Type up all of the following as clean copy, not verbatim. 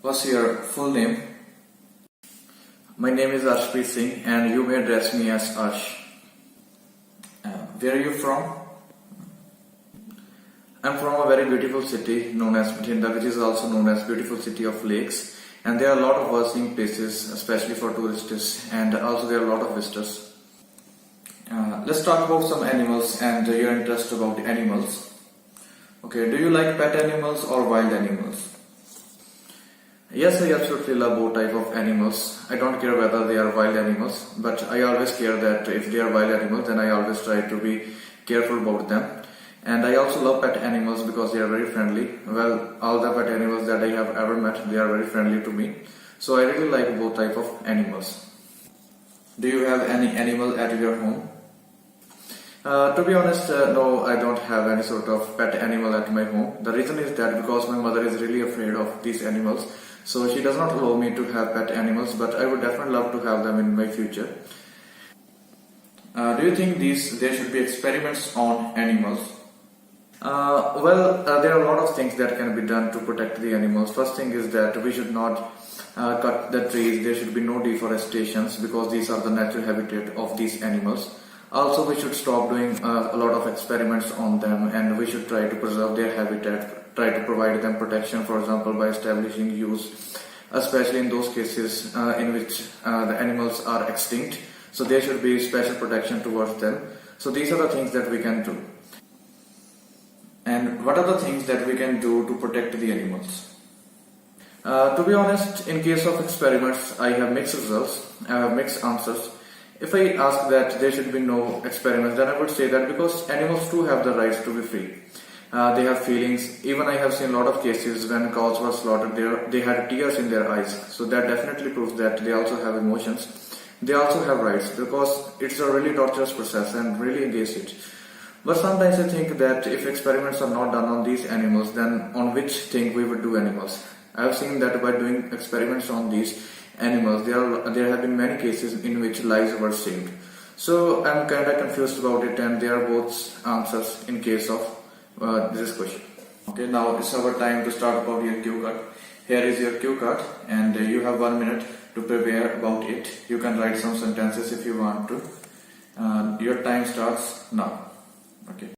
What's your full name? My name is Arshpreet Singh and you may address me as Arsh. Where are you from? I'm from a very beautiful city known as Bhatinda, which is also known as beautiful city of lakes. And there are a lot of visiting places, especially for tourists, and also there are a lot of visitors. Let's talk about some animals and your interest about animals. Okay, do you like pet animals or wild animals? Yes, I absolutely love both type of animals. I don't care whether they are wild animals, but I always care that if they are wild animals, then I always try to be careful about them. And I also love pet animals because they are very friendly. Well, all the pet animals that I have ever met, they are very friendly to me. So I really like both type of animals. Do you have any animal at your home? To be honest, no, I don't have any sort of pet animal at my home. The reason is that because my mother is really afraid of these animals, so she does not allow me to have pet animals, but I would definitely love to have them in my future. Do you think there should be experiments on animals? There are a lot of things that can be done to protect the animals. First thing is that we should not cut the trees. There should be no deforestations because these are the natural habitat of these animals. Also, we should stop doing a lot of experiments on them, and we should try to preserve their habitat, try to provide them protection, for example, by establishing use, especially in those cases in which the animals are extinct. So there should be special protection towards them. So these are the things that we can do. And what are the things that we can do to protect the animals? To be honest, in case of experiments, I have mixed results, I have mixed answers. If I ask that there should be no experiments, then I would say that because animals too have the rights to be free. They have feelings. Even I have seen a lot of cases when cows were slaughtered, they had tears in their eyes. So that definitely proves that they also have emotions. They also have rights because it's a really torturous process and really against it. But sometimes I think that if experiments are not done on these animals, then on which thing we would do animals? I have seen that by doing experiments on these animals, there have been many cases in which lives were saved. So I'm kind of confused about it, and there are both answers in case of this question. Okay, now it's our time to start about your cue card. Here is your cue card, and you have 1 minute to prepare about it. You can write some sentences if you want to. Your time starts now. Okay.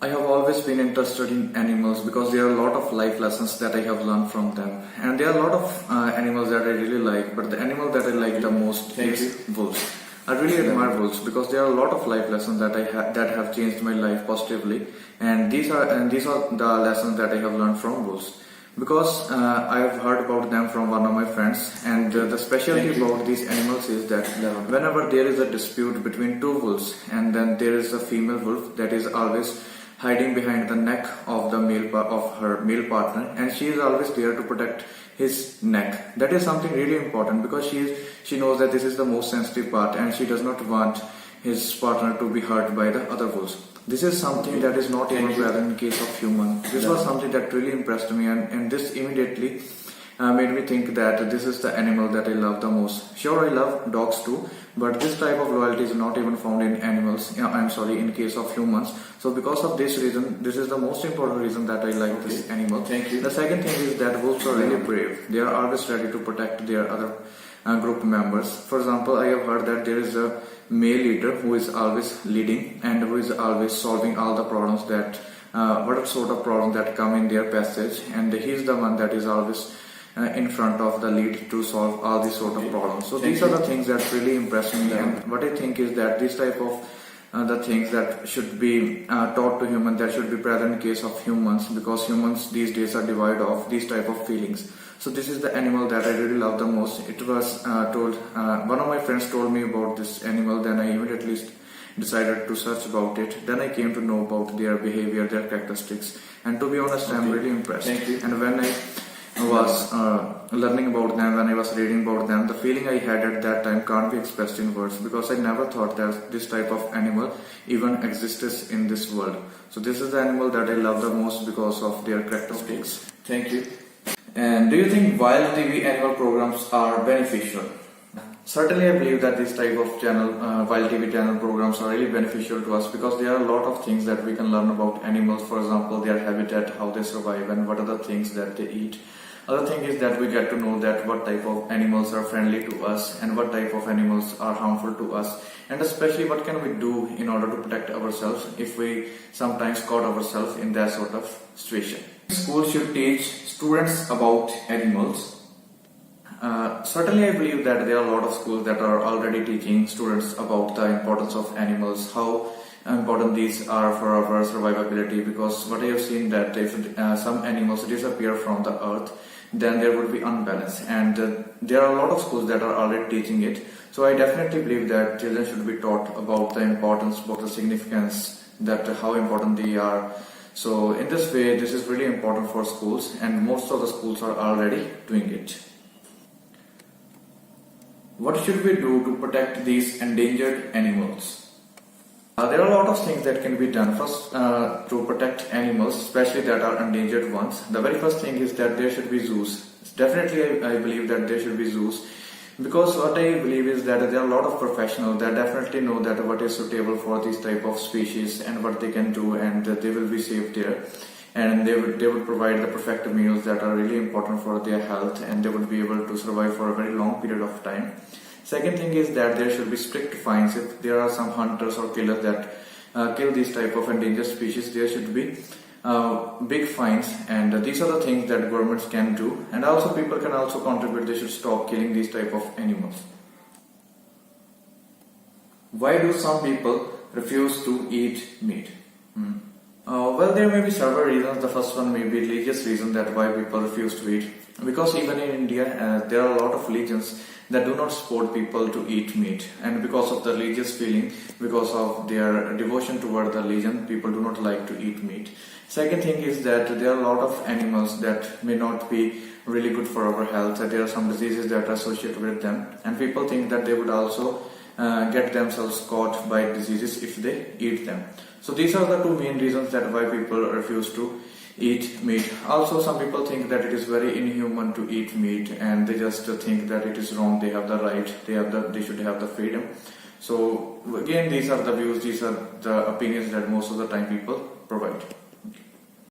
I have always been interested in animals because there are a lot of life lessons that I have learned from them, and there are a lot of animals that I really like, but the animal that I like the most is wolves. I really admire wolves because there are a lot of life lessons that that have changed my life positively, and these are the lessons that I have learned from wolves. Because I have heard about them from one of my friends, and the specialty about these animals is that whenever there is a dispute between two wolves, and then there is a female wolf that is always hiding behind the neck of her male partner, and she is always there to protect his neck. That is something really important because she knows that this is the most sensitive part, and she does not want his partner to be hurt by the other wolves. This is something that is not even present in case of human. This was something that really impressed me, and this immediately made me think that this is the animal that I love the most. Sure, I love dogs too, but this type of loyalty is not even found in animals. In case of humans. So because of this reason, this is the most important reason that I like this animal. Thank you. The second thing is that wolves are really brave. They are always ready to protect their other group members. For example, I have heard that there is a male leader who is always leading and who is always solving all the problems that what sort of problems that come in their passage, and he is the one that is always in front of the lead to solve all these sort of problems. So these are the things that really impress me, and what I think is that this type of the things that should be taught to humans, that should be present in case of humans, because humans these days are devoid of these type of feelings. So this is the animal that I really love the most. It was one of my friends told me about this animal, then I immediately decided to search about it. Then I came to know about their behavior, their characteristics, and to be honest, I'm really impressed. And when I was learning about them, when I was reading about them, the feeling I had at that time can't be expressed in words, because I never thought that this type of animal even exists in this world. So this is the animal that I love the most because of their characteristics. Thank you. And do you think wild TV animal programs are beneficial? Certainly, I believe that this type of wild TV channel programs are really beneficial to us, because there are a lot of things that we can learn about animals. For example, their habitat, how they survive, and what are the things that they eat. Other thing is that we get to know that what type of animals are friendly to us and what type of animals are harmful to us, and especially what can we do in order to protect ourselves if we sometimes caught ourselves in that sort of situation. Schools should teach students about animals. Certainly I believe that there are a lot of schools that are already teaching students about the importance of animals, how important these are for our survivability, because what I have seen that if some animals disappear from the earth, then there would be unbalance, and there are a lot of schools that are already teaching it. So I definitely believe that children should be taught about the importance, about the significance, that how important they are. So in this way, this is really important for schools, and most of the schools are already doing it. What should we do to protect these endangered animals? There are a lot of things that can be done. First, to protect animals, especially that are endangered ones. The very first thing is that there should be zoos. Definitely, I believe that there should be zoos, because what I believe is that there are a lot of professionals that definitely know that what is suitable for these type of species and what they can do, and they will be safe there. And they would provide the perfect meals that are really important for their health, and they would be able to survive for a very long period of time. Second thing is that there should be strict fines. If there are some hunters or killers that kill these type of endangered species, there should be big fines, and these are the things that governments can do, and also people can also contribute. They should stop killing these type of animals. Why do some people refuse to eat meat? Well, there may be several reasons. The first one may be religious reason, that why people refuse to eat. Because even in India, there are a lot of religions that do not support people to eat meat, and because of the religious feeling, because of their devotion toward the religion, people do not like to eat meat. Second thing is that there are a lot of animals that may not be really good for our health. There are some diseases that are associated with them, and people think that they would also get themselves caught by diseases if they eat them. So these are the two main reasons that why people refuse to eat meat. Also, some people think that it is very inhuman to eat meat, and they just think that it is wrong. They have the right, they should have the freedom. So again, these are the views, these are the opinions that most of the time people provide.